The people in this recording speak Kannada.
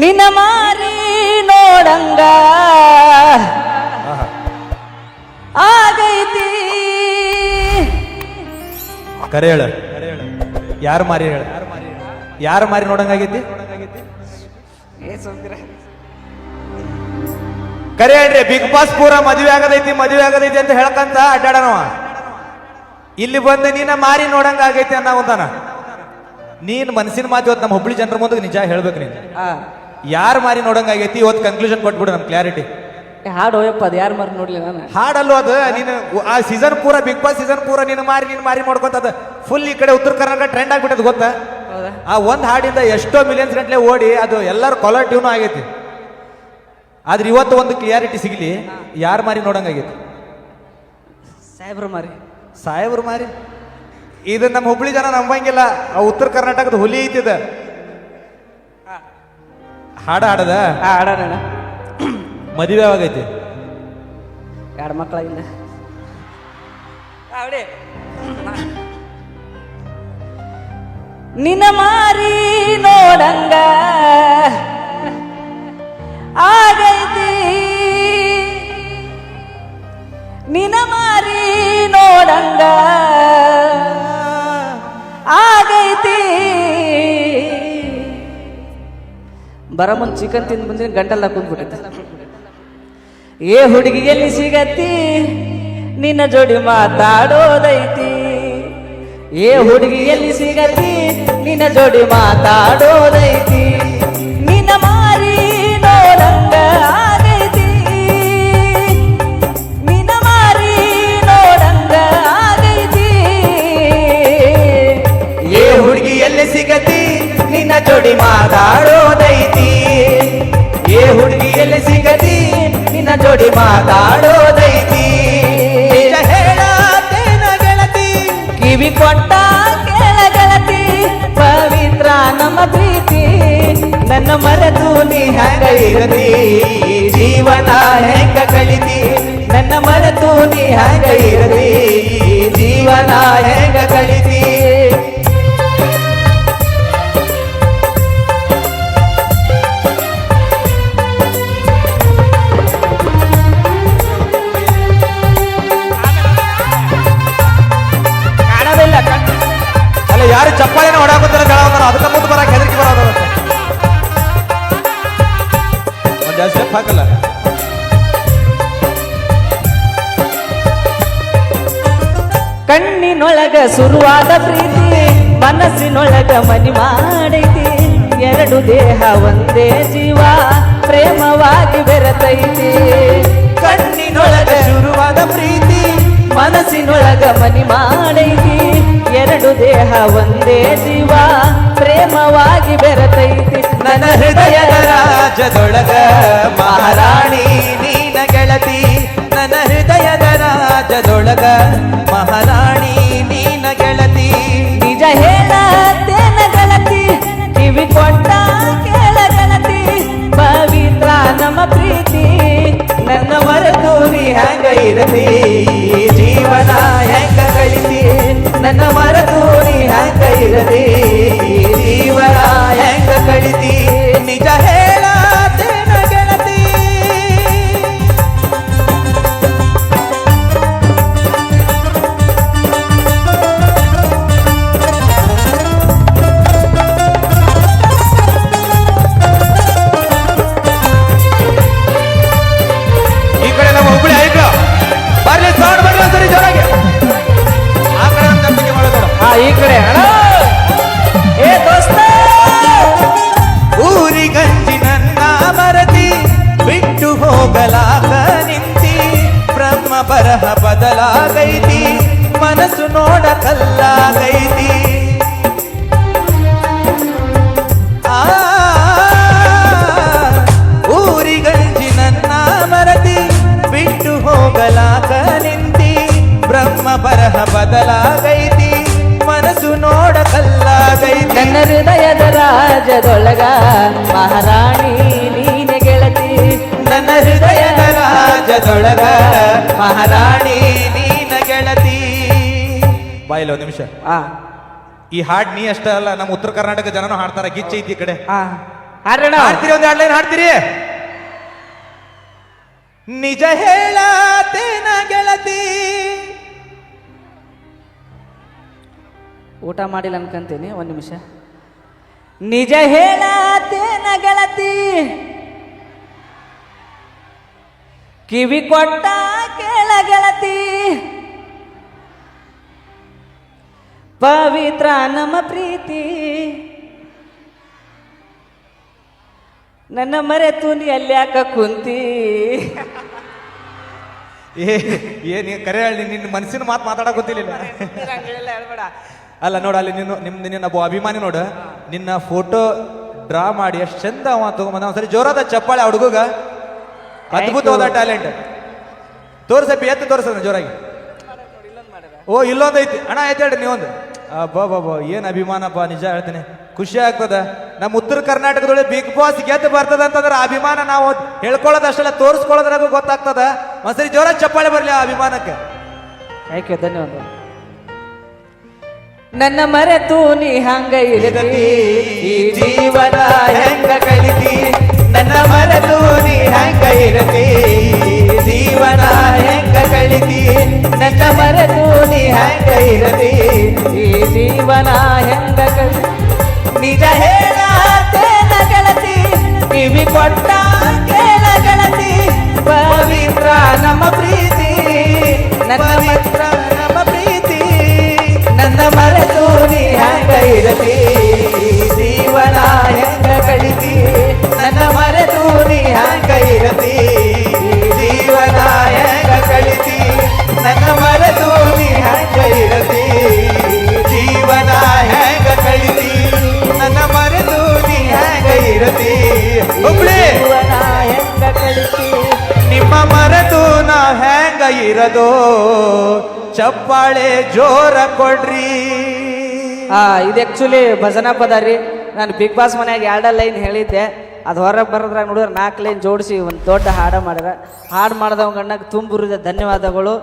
ನಿನ್ನ ಮಾರಿ ನೋಡಂಗ ಆಗೈತಿ. ಕರೆ ಹೇಳ, ಯಾರು ಮಾರಿ ಹೇಳ, ಯಾರು ಮಾರಿ ನೋಡಂಗಾಗೈತಿ? ಕರೆ ಹೇಳ್ರಿ. ಬಿಗ್ ಬಾಸ್ ಪೂರ ಮದುವೆ ಆಗದೈತಿ ಅಂತ ಹೇಳ್ಕಂತ ಅಡ್ಡಾಡನವ. ಇಲ್ಲಿ ಬಂದು ನಿನ್ನ ಮಾರಿ ನೋಡಂಗ ಆಗೈತಿ ಅನ್ನೋಂತಾನ. ನೀನ್ ಮನಸ್ಸಿನ ಮಾತು ಇವತ್ತು ನಮ್ಮ ಹುಬ್ಳಿ ಜನರ ಮುಂದೆ ನಿಜ ಹೇಳ್ಬೇಕು. ನೀನು ಯಾರು ಮಾರಿ ನೋಡಂಗ ಆಗೈತಿ ಇವತ್ತು ಕನ್ಕ್ಲೂಷನ್ ಕೊಟ್ಬಿಡು ನಮ್ ಕ್ಲಾರಿಟಿ. ಹಾಡು ಹೋಯಪ್ಪ, ಅದು ಯಾರು ಮಾರಿ ನೋಡ್ಲಿ ನಾನು. ಹಾಡಲ್ಲೂ ಅದು ನೀನು ಆ ಸೀಸನ್ ಪೂರ, ಬಿಗ್ ಬಾಸ್ ಸೀಸನ್ ಪೂರ ನೀನು ಮಾರಿ ನೋಡ್ಕೊಂತದ ಫುಲ್ ಈ ಕಡೆ ಉತ್ತರ ಕರ್ನಾಟಕ ಟ್ರೆಂಡ್ ಆಗ್ಬಿಟ್ಟದ ಗೊತ್ತಾ? ಆ ಒಂದ್ ಹಾಡಿಂದ ಎಷ್ಟೋ ಮಿಲಿಯನ್ಸ್ ಗಂಟ್ಲೆ ಓಡಿ ಅದು ಎಲ್ಲರೂ ಕಾಲರ್ ಟ್ಯೂನ್ ಆಗೈತಿ. ಆದ್ರೆ ಇವತ್ತು ಒಂದು ಕ್ಲಿಯಾರಿಟಿ ಸಿಗ್ಲಿ, ಯಾರು ಮಾರಿ ನೋಡಂಗಾಗೈತಿ? ಸಾಹೇಬ್ರು ಮಾರಿ. ಇದು ನಮ್ಮ ಹುಬ್ಳಿ ಜನ ನಂಬಂಗಿಲ್ಲ. ಆ ಉತ್ತರ ಕರ್ನಾಟಕದ ಹುಲಿ ಐತಿದ ಹಾಡದ ಹಾಡೋಣ. ಮದುವೆ ಯಾವಾಗೈತಿ? 2 ಮಕ್ಕಳಾಗಿಲ್ಲ. ನಿನ್ನ ಮಾರಿ ನೋಡಂಗ ಆಗೈತಿ. ನಿನ್ನ ಮಾರಿ ನೋಡಂಗ ಆಗೈತಿ. ಬರಮನ್ ಚಿಕನ್ ತಿಂದು ಬಂದಿನ ಗಂಟಲ್ಲ ಕುಂದ್ಬಿಟ್ಟೈತೆ. ಏ ಹುಡುಗಿ ಎಲ್ಲಿ ಸಿಗತ್ತಿ, ನಿನ್ನ ಜೋಡಿ ಮಾತಾಡೋದೈತಿ. ಏ ಹುಡುಗಿ ಎಲ್ಲಿ ಸಿಗತ್ತಿ, ನಿನ್ನ ಜೋಡಿ ಮಾತಾಡೋದೈತಿ. ನಿನ್ನ ಮಾರಿ ನೋಡಂಗ ಆಗೈತಿ. ನಿನ್ನ ಮಾರಿ ನೋಡಂಗ ಆಗೈತಿ. ಏ ಹುಡುಗಿ ಎಲ್ಲಿ ಸಿಗತಿ, ನಿನ್ನ ಜೋಡಿ ಮಾತಾಡೋದೈತಿ. ಏ ಹುಡುಗಿ ಎಲ್ಲಿ ಸಿಗತಿ, ನಿನ್ನ ಜೋಡಿ ಮಾತಾಡೋದೈತಿ. ಹೇಳತೇನ ಗೆಳತಿ, ಕಿವಿ ಕೊಟ್ಟ ಕೇಳ ಗೆಳತಿ. ಪವಿತ್ರ ನಮ್ಮ ಪ್ರೀತಿ, ನನ್ನ ಮರೆತು ನೀ ಹೆಂಗ ಇರತಿ, ಜೀವನ ಹೆಂಗ ಕಳಿತಿ. ನನ್ನ ಮರೆತು ನೀ ಹೆಂಗ ಇರತಿ, ಜೀವನ ಹೆಂಗ ಕಳಿತಿ. ಅಲ್ಲ, ಯಾರು ಚಪ್ಪಾಳಿನ ಹೊಡಾಕುತ್ತಾರ ಹೇಳೋದಾರ, ಅದಕ್ಕೆ ಮುಂದೆ ಬರಕ್ಕೆ ಹೆದರಿಕೆ ಬರೋದ. ಒಂದು ಜಾಸ್ತಿ ಸ್ಟೆಪ್ ಹಾಕಲ್ಲ. ಕಣ್ಣಿನೊಳಗ ಶುರುವಾದ ಪ್ರೀತಿ, ಮನಸ್ಸಿನೊಳಗ ಮನಿ ಮಾಡೈತಿ. 2 ದೇಹ ಒಂದೇ ಜೀವ, ಪ್ರೇಮವಾಗಿ ಬೆರೆತೈತಿ. ಕಣ್ಣಿನೊಳಗ ಶುರುವಾದ ಪ್ರೀತಿ, ಮನಸ್ಸಿನೊಳಗ ಮನಿ ಮಾಡೈತಿ. 2 ದೇಹ ಒಂದೇ ಜೀವ, ಪ್ರೇಮವಾಗಿ ಬೆರೆತೈತಿ. ನನ್ನ ಹೃದಯದ ರಾಜದೊಳಗ ಮಹಾರಾಣಿ ನೀನ ಗೆಳತಿ. ನನ್ನ ಹೃದಯದ ರಾಜದೊಳಗ ಮಹಾರಾಣಿ ನೀನ ಗೆಳತಿ. ನಿಜ ಹೇಳತೇನ ಗೆಳತಿ, ಕಿವಿ ಕೊಟ್ಟ ಕೇಳ ಗೆಳತಿ. ಪವಿತ್ರ ನಮ್ಮ ಪ್ರೀತಿ, ನನ್ನ ಮರೆತು ನೀ ಹೆಂಗ ಇರತಿ, ಜೀವನ ಹೆಂಗ ಕಳಿತಿ. ನನ್ನ ಮರೆತು ನೀ ಹೆಂಗ ಇರತಿ, ಜೀವನ ಹೆಂಗ ಕಳಿತಿ. ನಿಜ ಹೇಳತೇನ ಗೆಳತಿ. ಈ ಕಡೆ ನಮ್ಮ ಹುಬ್ಳಿ ಐಕ್ಳು ಬರ್ಲಿ, ಸೌಂಡ್ ಬರ್ಲಿ ಸರಿ ಜೋರಾಗಿ. ಆ ಕಡೆ ನಮ್ಮ ನಂಬಿಕೆ ಮಾಡೋದು. ಈ ಕಡೆ ಏ ದೋಸ್ತ, ಊರಿಗಂಜಿ ನನ್ನ ಮರತಿ, ಬಿಟ್ಟು ಹೋಗಲಾಗ ನಿಂತಿ. ಬ್ರಹ್ಮ ಬರಹ ಬದಲಾಗೈತಿ, ಮನಸ್ಸು ನೋಡ ಕಲ್ಲಾಗೈತಿ. ಊರಿಗಂಜಿ ನನ್ನ ಮರತಿ, ಬಿಟ್ಟು ಹೋಗಲಾಗ ನಿಂತಿ. ಬ್ರಹ್ಮ ಬರಹ ಬದಲಾಗೈತಿ, ಮನಸ್ಸು ನೋಡ ಕಲ್ಲಾಗೈತಿ. ನನ್ನ ಹೃದಯದ ರಾಜದೊಳಗ ಮಹಾರಾಣಿ ನೀನೆ ಗೆಳತಿ. ನನ್ನ ಹೃದಯದ ರಾಜದೊಳಗ ಮಹಾರಾಣಿ ನೀನ ಗೆಳತಿ. ಬಾಯಿಲ್ಲ ಒಂದು ನಿಮಿಷ. ಈ ಹಾಡ್ ನೀ ಅಷ್ಟೇ ಅಲ್ಲ, ನಮ್ಮ ಉತ್ತರ ಕರ್ನಾಟಕ ಜನನು ಹಾಡ್ತಾರ. ಗಿಚ್ಚ ಐತಿ ಈ ಕಡೆ. ಹಾಡ್ರಣ ಹಾಡ್ತೀರಿ ಒಂದ್ 2 ಲೈನ್ ಹಾಡ್ತೀರಿ ನಿಜ ಹೇಳತೇನ ಗೆಳತಿ ಊಟ ಮಾಡಿಲ್ಲ ಅನ್ಕಂತೀನಿ ಒಂದ್ ನಿಮಿಷ ನಿಜ ಹೇಳತೇನ ಗೆಳತಿ ಕಿವಿ ಕೊಟ್ಟ ಕೇಳ ಗೆಳತಿ ಪವಿತ್ರ ನಮ್ಮ ಪ್ರೀತಿ ನನ್ನ ಮರೆತು ನೀ ಅಲ್ಲಿ ಯಾಕ ಕುಂತಿ ಏನ್ ಕರೆ ಹೇಳಿ ನಿನ್ನ ಮನಸ್ಸಿನ ಮಾತು ಮಾತಾಡಕ್ ಗೊತ್ತಿಲ್ಲ ಅಲ್ಲ ನೋಡ ಅಲ್ಲಿ ನಿನ್ನ ಒಬ್ಬ ಅಭಿಮಾನಿ ನೋಡು ನಿನ್ನ ಫೋಟೋ ಡ್ರಾ ಮಾಡಿ ಎಷ್ಟು ಚಂದ ಅವ ತಗೊಂಬಂದ ಒಂದ್ಸರಿ ಜೋರಾದ ಚಪ್ಪಾಳೆ ಆ ಹುಡುಗ ಅದ್ಭುತವಾದ ಟ್ಯಾಲೆಂಟ್ ತೋರ್ಸಪ್ಪಿ ಎತ್ತು ತೋರ್ಸದ ಜೋರಾಗಿ ಓ ಇಲ್ಲೊಂದು ಐತಿ ಅಣ್ಣ ಆಯ್ತು ಹೇಳ್ರಿ ನೀವೊಂದು ಅಬ್ಬಾ ಏನ್ ಅಭಿಮಾನಪ್ಪ ನಿಜ ಹೇಳ್ತೀನಿ ಖುಷಿ ಆಗ್ತದ ನಮ್ಮ ಉತ್ತರ ಕರ್ನಾಟಕದೊಳಗೆ ಬಿಗ್ ಬಾಸ್ ಗೆದ್ದು ಬರ್ತದ ಅಂತಂದ್ರೆ ಅಭಿಮಾನ ನಾವು ಹೇಳ್ಕೊಳ್ಳೋದಷ್ಟೆಲ್ಲ ತೋರಿಸ್ಕೊಳ್ಳೋದ್ರಾಗ ಗೊತ್ತಾಗ್ತದ ಒಂದ್ಸರಿ ಜೋರ ಚಪ್ಪಾಳೆ ಬರ್ಲಿ ಆ ಅಭಿಮಾನಕ್ಕೆ ಯಾಕೆ ಧನ್ಯವಾದ ನನ್ನ ಮರೆತು ನೀ ಹಂಗ ಇರತಿ ಈ ಜೀವನ ಹೆಂಗ ಕಳಿತಿ ನನ್ನ ಮರೆತು ನೀ ಹಂಗ ಇರತಿ ಜೀವನ ಹೆಂಗ ಕಳಿತಿ ನನ್ನ ಮರೆತು ನೀ ಹಂಗ ಇರತಿ ಈ ಜೀವನ ಹೆಂಗ ಕಳಿತಿ ನಿಜ ಹೇಳತೇನ ಗೆಳತಿ ಕಿವಿ ಕೊಟ್ಟ ಕೇಳ ಗೆಳತಿ ಪವಿತ್ರ ನಮ್ಮ ಪ್ರೀತಿ ನನ್ನ ಮಿತ್ರ ನಮ್ಮ ಪ್ರೀತಿ ನನ್ನ ಮರೆತು ನೀ ಹಂಗ ಇರತಿ ಜೀವನ ಹೆಂಗ ಕಳಿತಿ ನನ್ನ ಮರೆತು ನೀ ಹಂಗ ಇರತಿ ಜೀವನ ಹೆಂಗ ಕಳಿತಿ ನನ್ನ ಮರೆತು ನೀ ಹಂಗ ಇರತಿ ಜೀವನ ಹೆಂಗ ಕಳಿತಿ ನನ್ನ ಮರೆತು ನೀ ಹೆಂಗ ಇರತಿ ಜೀವನ ಹೆಂಗ ಕಳಿತಿ ನಿಮ್ಮ ಮರೆತು ನಾ ಹೆಂಗ ಇರದೋ ಚಪ್ಪಾಳೆ ಜೋರ ಕೊಡ್ರಿ ಇದು ಆ್ಯಕ್ಚುಲಿ ಭಜನಾ ಪದ ರೀ ನಾನು ಬಿಗ್ ಬಾಸ್ ಮನ್ಯಾಗ 2 ಲೈನ್ ಹೇಳಿದ್ದೆ ಅದು ಹೊರಗೆ ಬರೋದ್ರಾಗ ನೋಡಿದ್ರೆ 4 ಲೈನ್ ಜೋಡಿಸಿ ಒಂದು ದೊಡ್ಡ ಹಾಡು ಮಾಡ್ಯಾರ ಹಾಡು ಮಾಡಿದವ ಗಣ್ಣಗೆ ತುಂಬುರಿದ ಧನ್ಯವಾದಗಳು